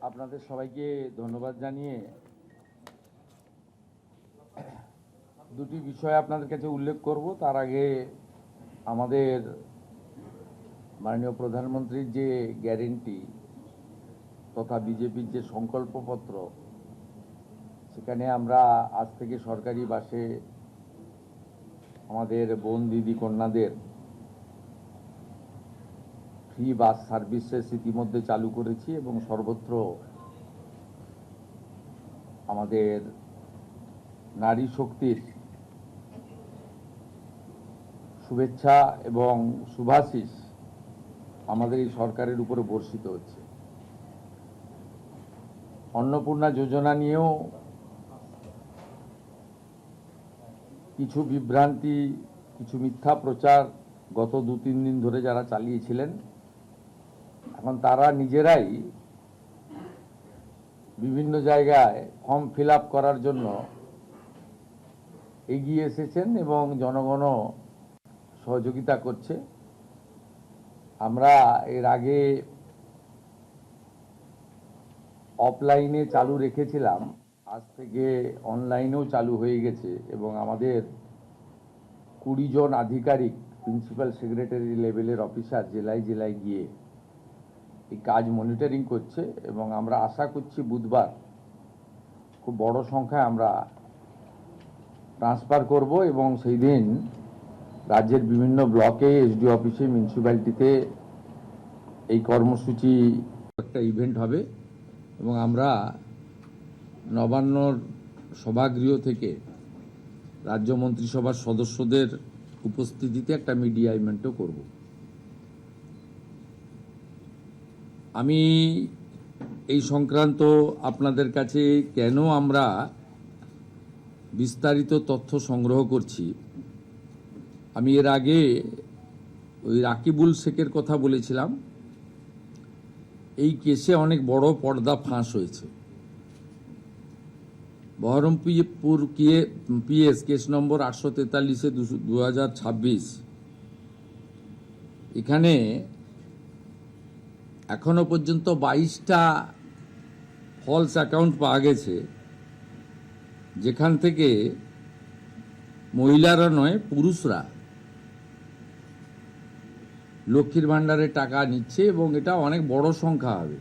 আপনাদের সবাইকে ধন্যবাদ জানিয়ে দুটি বিষয় আপনাদের কাছে উল্লেখ করব। তার আগে আমাদের মাননীয় প্রধানমন্ত্রীর যে গ্যারেন্টি তথা বিজেপির যে সংকল্পপত্র, সেখানে আমরা আজ থেকে সরকারি বাসে আমাদের বোন দিদি কন্যাদের ফ্রি বাস সার্ভিসেস ইতিমধ্যে চালু করেছি এবং সর্বত্র আমাদের নারী শক্তির শুভেচ্ছা এবং শুভাশিস আমাদের এই সরকারের উপরে বর্ষিত হচ্ছে। অন্নপূর্ণা যোজনা নিয়েও কিছু বিভ্রান্তি, কিছু মিথ্যা প্রচার গত 2-3 দিন ধরে যারা চালিয়েছিলেন, এখন তারা নিজেরাই বিভিন্ন জায়গায় ফর্ম ফিল আপ করার জন্য এগিয়ে এসেছেন এবং জনগণও সহযোগিতা করছে। আমরা এর আগে অফলাইনে চালু রেখেছিলাম, আজ থেকে অনলাইনেও চালু হয়ে গেছে এবং আমাদের 20 জন আধিকারিক প্রিন্সিপাল সেক্রেটারি লেভেলের অফিসার জেলায় জেলায় গিয়ে এই কাজ মনিটরিং করছে এবং আমরা আশা করছি বুধবার খুব বড় সংখ্যায় আমরা ট্রান্সফার করব এবং সেই দিন রাজ্যের বিভিন্ন ব্লকে, এসডি অফিসে, মিউনিসিপ্যালিটিতে এই কর্মসূচি একটা ইভেন্ট হবে এবং আমরা নবান্নর সভাগৃহ থেকে রাজ্য মন্ত্রিসভার সদস্যদের উপস্থিতিতে একটা মিডিয়া ইভেন্টও করব। আমি এই সংক্রান্ত আপনাদের কাছে কেন আমরা বিস্তারিত তথ্য সংগ্রহ করছি, আমি এর আগে ওই রাকিবুল শেখের কথা বলেছিলাম। এই কেসে অনেক বড় পর্দা ফাঁস হয়েছে। বহরমপুর পিএস কেস নম্বর 843/2026, এখানে এখনো পর্যন্ত 22টা ফলস অ্যাকাউন্ট পাওয়া গেছে, যেখান থেকে মহিলারা নয় পুরুষরা লক্ষ্মীর ভাণ্ডারে টাকা নিচ্ছে এবং এটা অনেক বড় সংখ্যা হবে।